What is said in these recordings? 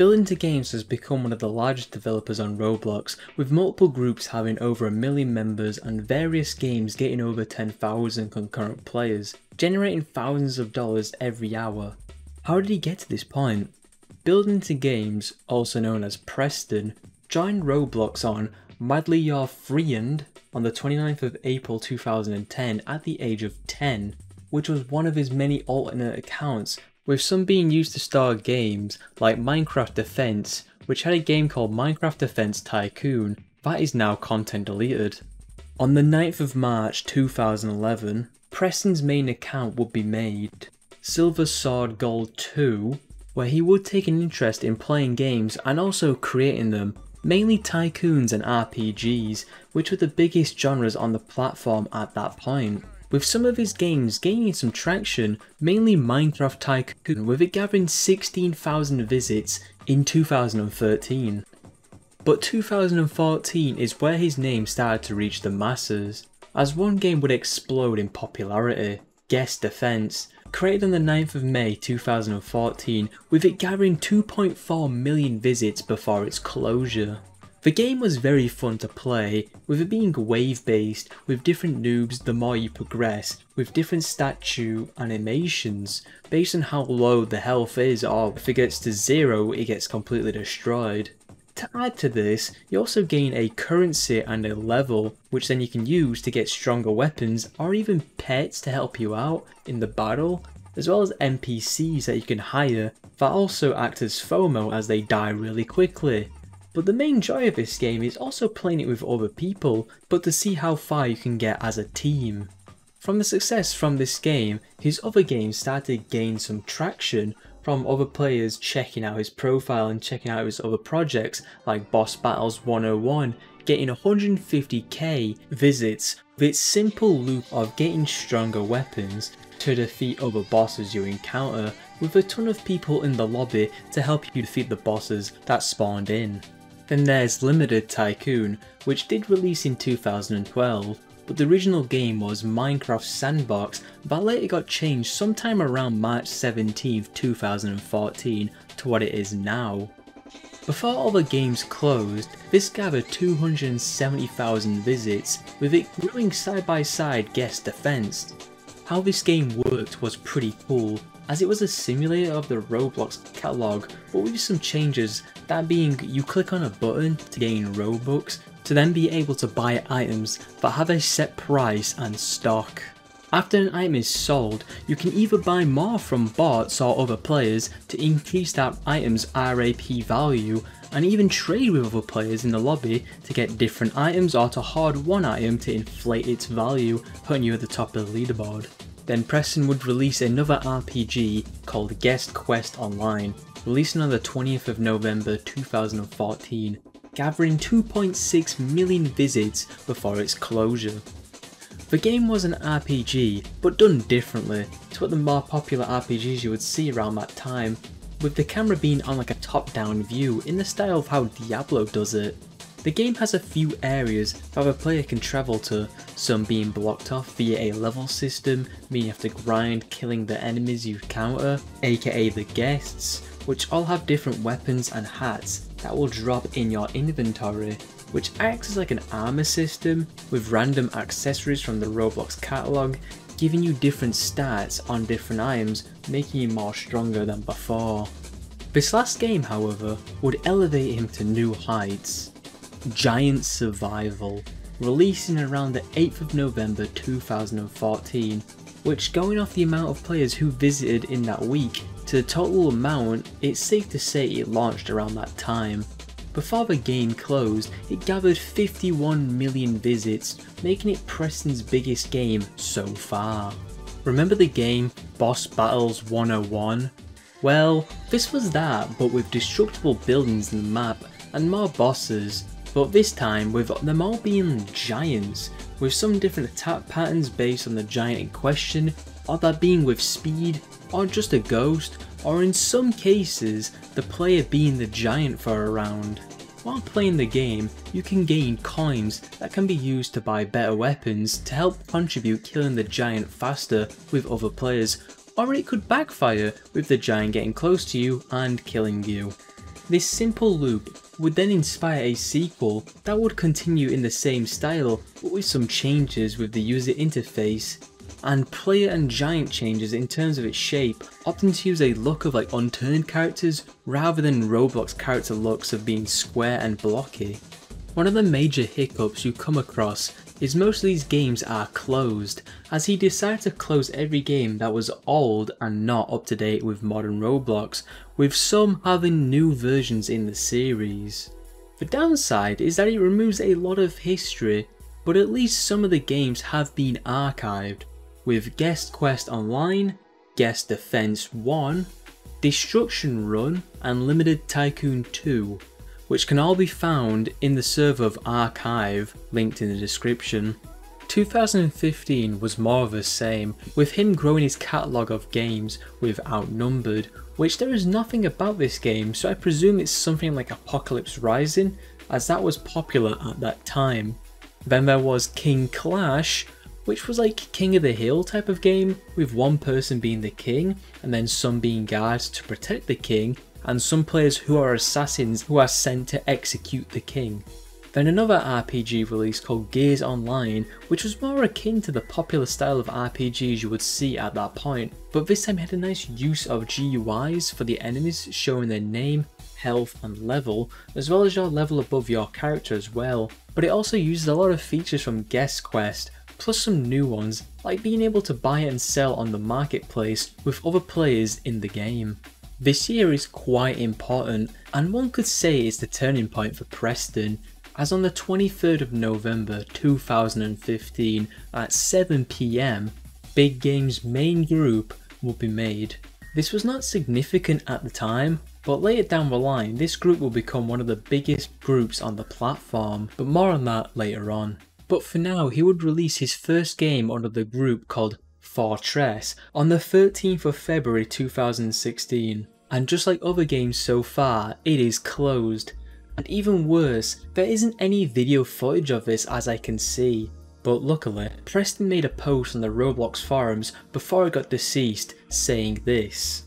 Buildintogames has become one of the largest developers on Roblox, with multiple groups having over 1 million members and various games getting over 10,000 concurrent players, generating thousands of dollars every hour. How did he get to this point? Buildintogames, also known as Preston, joined Roblox on Madly Your Friend on the 29th of April 2010 at the age of 10, which was one of his many alternate accounts, with some being used to start games like Minecraft Defense, which had a game called Minecraft Defense Tycoon that is now content deleted. On the 9th of March 2011, Preston's main account would be made, Silver Sword Gold 2, where he would take an interest in playing games and also creating them, mainly tycoons and RPGs, which were the biggest genres on the platform at that point, with some of his games gaining some traction, mainly Minecraft Tycoon, with it gathering 16,000 visits in 2013. But 2014 is where his name started to reach the masses, as one game would explode in popularity, Guest Defense, created on the 9th of May 2014, with it gathering 2.4 million visits before its closure. The game was very fun to play, with it being wave based, with different noobs the more you progress, with different statue animations, based on how low the health is, or if it gets to 0 it gets completely destroyed. To add to this, you also gain a currency and a level, which then you can use to get stronger weapons or even pets to help you out in the battle, as well as NPCs that you can hire that also act as FOMO as they die really quickly. But the main joy of this game is also playing it with other people, but to see how far you can get as a team. From the success from this game, his other games started to gain some traction from other players checking out his profile and checking out his other projects like Boss Battles 101, getting 150k visits with its simple loop of getting stronger weapons to defeat other bosses you encounter, with a ton of people in the lobby to help you defeat the bosses that spawned in. Then there's Limited Tycoon, which did release in 2012, but the original game was Minecraft Sandbox that later got changed sometime around March 17, 2014 to what it is now. Before all the games closed, this gathered 270,000 visits, with it growing side by side Guest Defense. How this game worked was pretty cool, as it was a simulator of the Roblox catalog, but with some changes, that being you click on a button to gain Robux, to then be able to buy items that have a set price and stock. After an item is sold, you can either buy more from bots or other players to increase that item's RAP value, and even trade with other players in the lobby to get different items or to hoard one item to inflate its value, putting you at the top of the leaderboard. Then Preston would release another RPG called Guest Quest Online, releasing on the 20th of November 2014, gathering 2.6 million visits before its closure. The game was an RPG, but done differently to what the more popular RPGs you would see around that time, with the camera being on like a top-down view in the style of how Diablo does it. The game has a few areas that the player can travel to, some being blocked off via a level system, meaning you have to grind killing the enemies you encounter, aka the guests, which all have different weapons and hats that will drop in your inventory, which acts as like an armor system with random accessories from the Roblox catalog, giving you different stats on different items, making you more stronger than before. This last game, however, would elevate him to new heights. Giant Survival, releasing around the 8th of November 2014, which, going off the amount of players who visited in that week to the total amount, it's safe to say it launched around that time. Before the game closed, it gathered 51 million visits, making it Preston's biggest game so far. Remember the game Boss Battles 101? Well, this was that, but with destructible buildings in the map and more bosses, but this time with them all being giants, with some different attack patterns based on the giant in question, or that being with speed, or just a ghost, or in some cases, the player being the giant for a round. While playing the game, you can gain coins that can be used to buy better weapons to help contribute killing the giant faster with other players, or it could backfire with the giant getting close to you and killing you. This simple loop would then inspire a sequel that would continue in the same style but with some changes with the user interface and player and giant changes in terms of its shape, opting to use a look of like unturned characters rather than Roblox character looks of being square and blocky. One of the major hiccups you come across is most of these games are closed, as he decided to close every game that was old and not up to date with modern Roblox, with some having new versions in the series. The downside is that it removes a lot of history, but at least some of the games have been archived, with Guest Quest Online, Guest Defense 1, Destruction Run and Limited Tycoon 2, which can all be found in the server of Rchive, linked in the description. 2015 was more of the same, with him growing his catalogue of games with Outnumbered, which there is nothing about this game, so I presume it's something like Apocalypse Rising, as that was popular at that time. Then there was King Clash, which was like King of the Hill type of game, with one person being the king, and then some being guards to protect the king, and some players who are assassins who are sent to execute the king. Then another RPG release called Gears Online, which was more akin to the popular style of RPGs you would see at that point, but this time had a nice use of GUIs for the enemies showing their name, health and level, as well as your level above your character as well. But it also uses a lot of features from Guest Quest, plus some new ones like being able to buy and sell on the marketplace with other players in the game. This year is quite important, and one could say it's the turning point for Preston, as on the 23rd of November 2015 at 7 PM, Big Game's main group will be made. This was not significant at the time, but later down the line this group will become one of the biggest groups on the platform, but more on that later on. But for now, he would release his first game under the group called Fortress on the 13th of February 2016, and just like other games so far, it is closed. And even worse, there isn't any video footage of this as I can see, but luckily, Preston made a post on the Roblox forums before it got deceased saying this.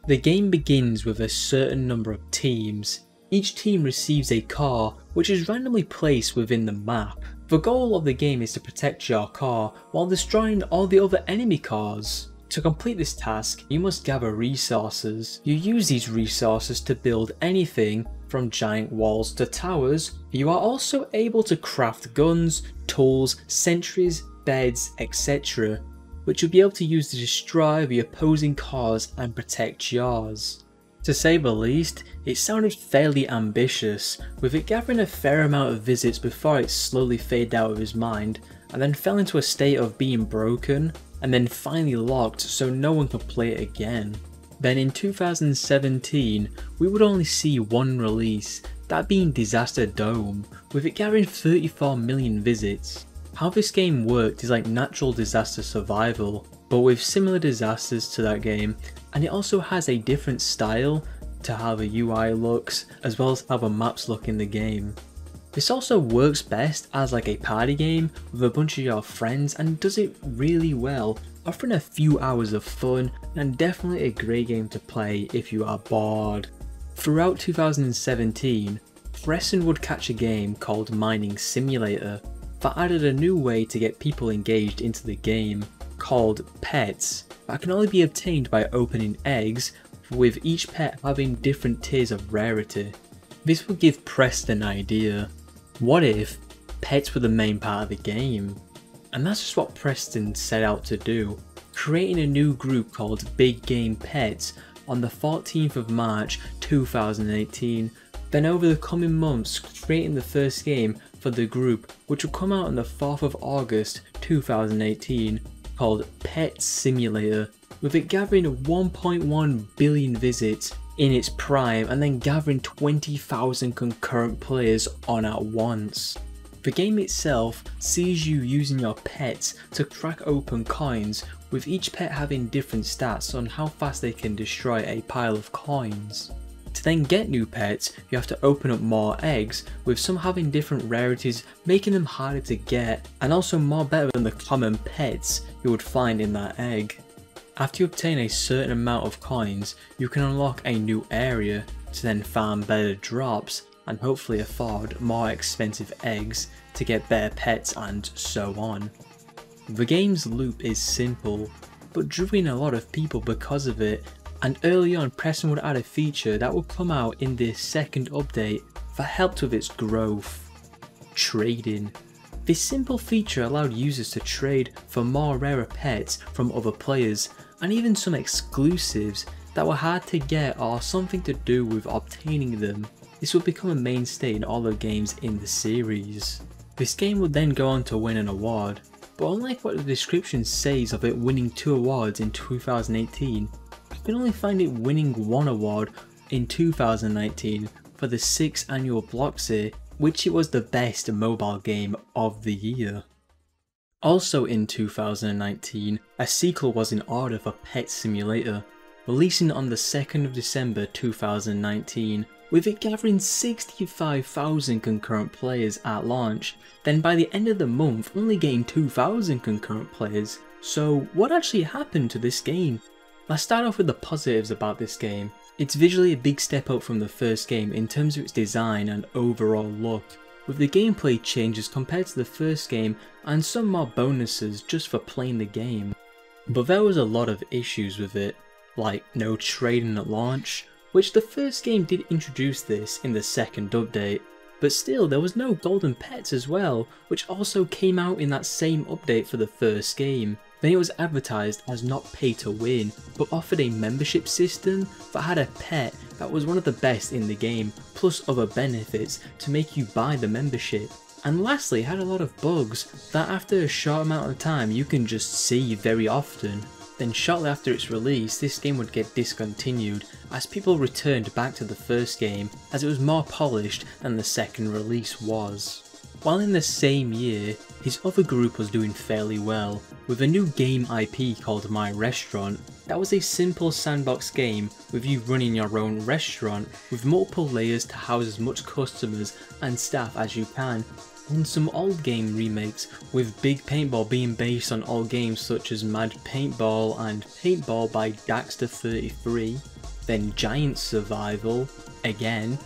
The game begins with a certain number of teams. Each team receives a car which is randomly placed within the map. The goal of the game is to protect your car while destroying all the other enemy cars. To complete this task, you must gather resources. You use these resources to build anything from giant walls to towers. You are also able to craft guns, tools, sentries, beds, etc., which you'll be able to use to destroy the opposing cars and protect yours. To say the least, it sounded fairly ambitious, with it gathering a fair amount of visits before it slowly faded out of his mind, and then fell into a state of being broken, and then finally locked so no one could play it again. Then in 2017, we would only see one release, that being Disaster Dome, with it gathering 34 million visits. How this game worked is like natural disaster survival, but with similar disasters to that game, and it also has a different style to how the UI looks, as well as how the maps look in the game. This also works best as like a party game with a bunch of your friends and does it really well, offering a few hours of fun and definitely a great game to play if you are bored. Throughout 2017, Preston would catch a game called Mining Simulator that added a new way to get people engaged into the game, called Pets, that can only be obtained by opening eggs, with each pet having different tiers of rarity. This would give Preston an idea. What if pets were the main part of the game? And that's just what Preston set out to do, creating a new group called Big Game Pets on the 14th of March 2018, then over the coming months creating the first game for the group, which will come out on the 4th of August 2018, called Pet Simulator, with it gathering 1.1 billion visits in its prime and then gathering 20,000 concurrent players on at once. The game itself sees you using your pets to crack open coins, with each pet having different stats on how fast they can destroy a pile of coins. To then get new pets, you have to open up more eggs, with some having different rarities making them harder to get, and also more better than the common pets you would find in that egg. After you obtain a certain amount of coins, you can unlock a new area to then farm better drops and hopefully afford more expensive eggs to get better pets and so on. The game's loop is simple, but drew in a lot of people because of it, and early on Preston would add a feature that would come out in this second update that helped with its growth: trading. This simple feature allowed users to trade for more rarer pets from other players, and even some exclusives that were hard to get or something to do with obtaining them. This would become a mainstay in all the games in the series. This game would then go on to win an award, but unlike what the description says of it winning 2 awards in 2018, you can only find it winning 1 award in 2019 for the 6th annual Bloxy, which it was the best mobile game of the year. Also in 2019, a sequel was in order for Pet Simulator, releasing on the 2nd of December 2019, with it gathering 65,000 concurrent players at launch, then by the end of the month only getting 2,000 concurrent players. So what actually happened to this game? Let's start off with the positives about this game. It's visually a big step up from the first game in terms of its design and overall look, with the gameplay changes compared to the first game and some more bonuses just for playing the game. But there was a lot of issues with it, like no trading at launch, which the first game did introduce this in the second update, but still there was no golden pets as well, which also came out in that same update for the first game. Then it was advertised as not pay to win, but offered a membership system that had a pet that was one of the best in the game, plus other benefits to make you buy the membership. And lastly, it had a lot of bugs that after a short amount of time you can just see very often. Then shortly after its release, this game would get discontinued as people returned back to the first game as it was more polished than the second release was. While in the same year, his other group was doing fairly well, with a new game IP called My Restaurant. That was a simple sandbox game with you running your own restaurant with multiple layers to house as much customers and staff as you can, and some old game remakes, with Big Paintball being based on old games such as Mad Paintball and Paintball by Daxter33, then Giant Survival, again,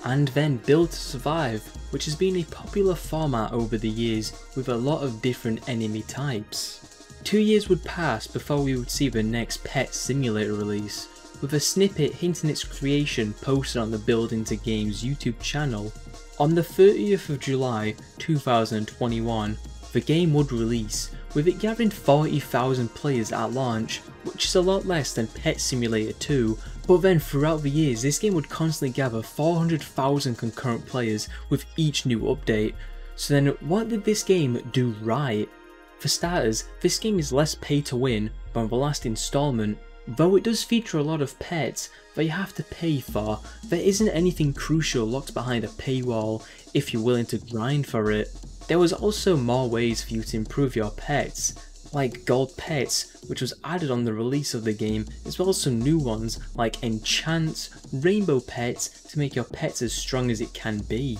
and then Build to Survive, which has been a popular format over the years with a lot of different enemy types. 2 years would pass before we would see the next Pet Simulator release, with a snippet hinting its creation posted on the Buildintogames YouTube channel. On the 30th of July 2021, the game would release, with it gathering 40,000 players at launch, which is a lot less than Pet Simulator 2, but then throughout the years this game would constantly gather 400,000 concurrent players with each new update. So then what did this game do right? For starters, this game is less pay to win than the last installment. Though it does feature a lot of pets that you have to pay for, there isn't anything crucial locked behind a paywall if you're willing to grind for it. There was also more ways for you to improve your pets, like gold pets, which was added on the release of the game, as well as some new ones like enchants, rainbow pets to make your pets as strong as it can be.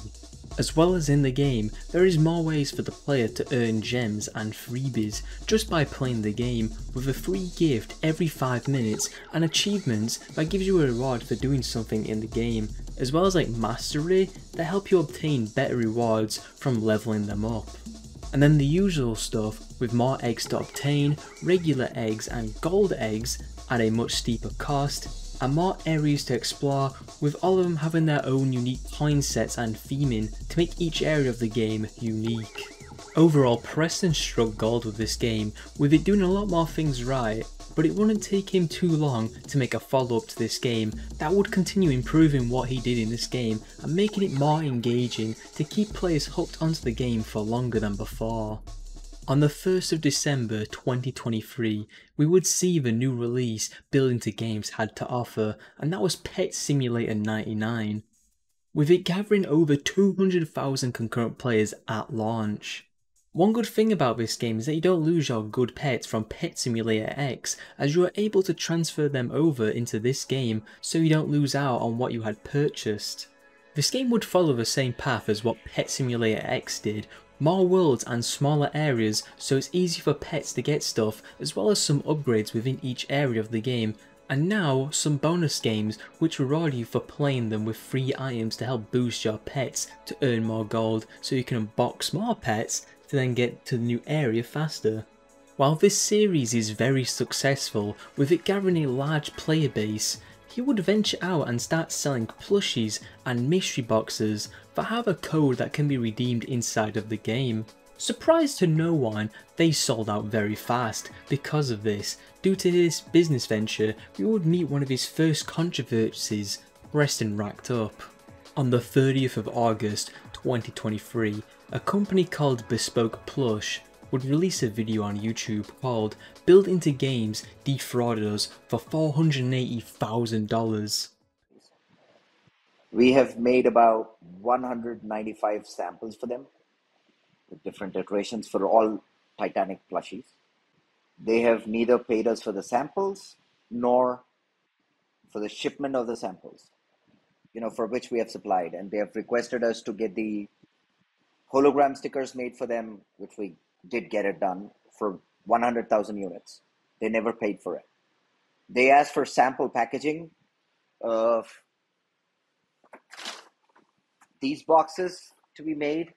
As well as in the game, there is more ways for the player to earn gems and freebies just by playing the game, with a free gift every 5 minutes and achievements that gives you a reward for doing something in the game, as well as like mastery that help you obtain better rewards from leveling them up. And then the usual stuff with more eggs to obtain, regular eggs and gold eggs at a much steeper cost, and more areas to explore, with all of them having their own unique coin sets and theming to make each area of the game unique. Overall, Preston struck gold with this game, with it doing a lot more things right, but it wouldn't take him too long to make a follow-up to this game that would continue improving what he did in this game and making it more engaging to keep players hooked onto the game for longer than before. On the 1st of December 2023, we would see the new release Buildintogames had to offer, and that was Pet Simulator 99, with it gathering over 200,000 concurrent players at launch. One good thing about this game is that you don't lose your good pets from Pet Simulator X, as you are able to transfer them over into this game so you don't lose out on what you had purchased. This game would follow the same path as what Pet Simulator X did, more worlds and smaller areas so it's easy for pets to get stuff, as well as some upgrades within each area of the game, And now, some bonus games which reward you for playing them with free items to help boost your pets to earn more gold so you can unbox more pets to then get to the new area faster. While this series is very successful, with it gathering a large player base, he would venture out and start selling plushies and mystery boxes that have a code that can be redeemed inside of the game. Surprise to no one, they sold out very fast. Because of this, due to this business venture, we would meet one of his first controversies, Preston racked up. On the 30th of August 2023, a company called Bespoke Plush would release a video on YouTube called Buildintogames defrauded us for $480,000. We have made about 195 samples for them, with different iterations for all Titanic plushies. They have neither paid us for the samples nor for the shipment of the samples, for which we have supplied. And they have requested us to get the hologram stickers made for them, which we did get it done for 100,000 units. They never paid for it. They asked for sample packaging of these boxes to be made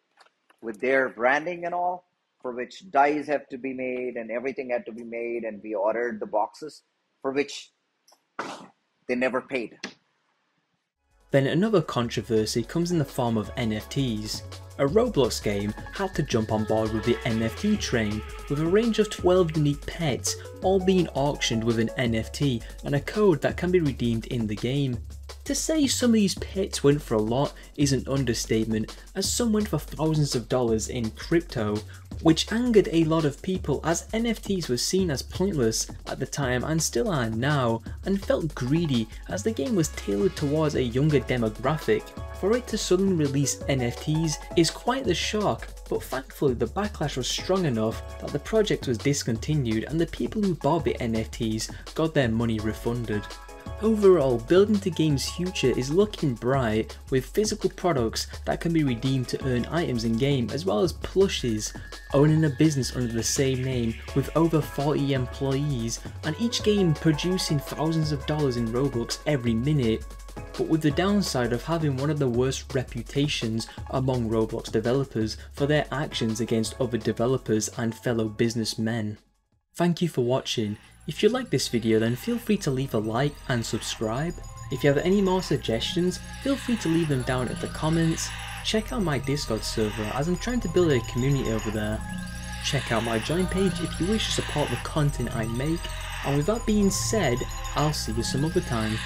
with their branding and all, for which dies have to be made and everything had to be made, and we ordered the boxes, for which they never paid. Then another controversy comes in the form of NFTs. A Roblox game had to jump on board with the NFT train, with a range of 12 unique pets all being auctioned with an NFT and a code that can be redeemed in the game. To say some of these pets went for a lot is an understatement, as some went for thousands of dollars in crypto, which angered a lot of people as NFTs were seen as pointless at the time and still are now, and felt greedy as the game was tailored towards a younger demographic. For it to suddenly release NFTs is quite the shock, but thankfully the backlash was strong enough that the project was discontinued and the people who bought the NFTs got their money refunded. Overall, Buildintogames' future is looking bright, with physical products that can be redeemed to earn items in game, as well as plushies, owning a business under the same name with over 40 employees, and each game producing thousands of dollars in Robux every minute. But with the downside of having one of the worst reputations among Roblox developers for their actions against other developers and fellow businessmen. Thank you for watching. If you like this video, then feel free to leave a like and subscribe. If you have any more suggestions, feel free to leave them down in the comments. Check out my Discord server as I'm trying to build a community over there. Check out my join page if you wish to support the content I make. And with that being said, I'll see you some other time.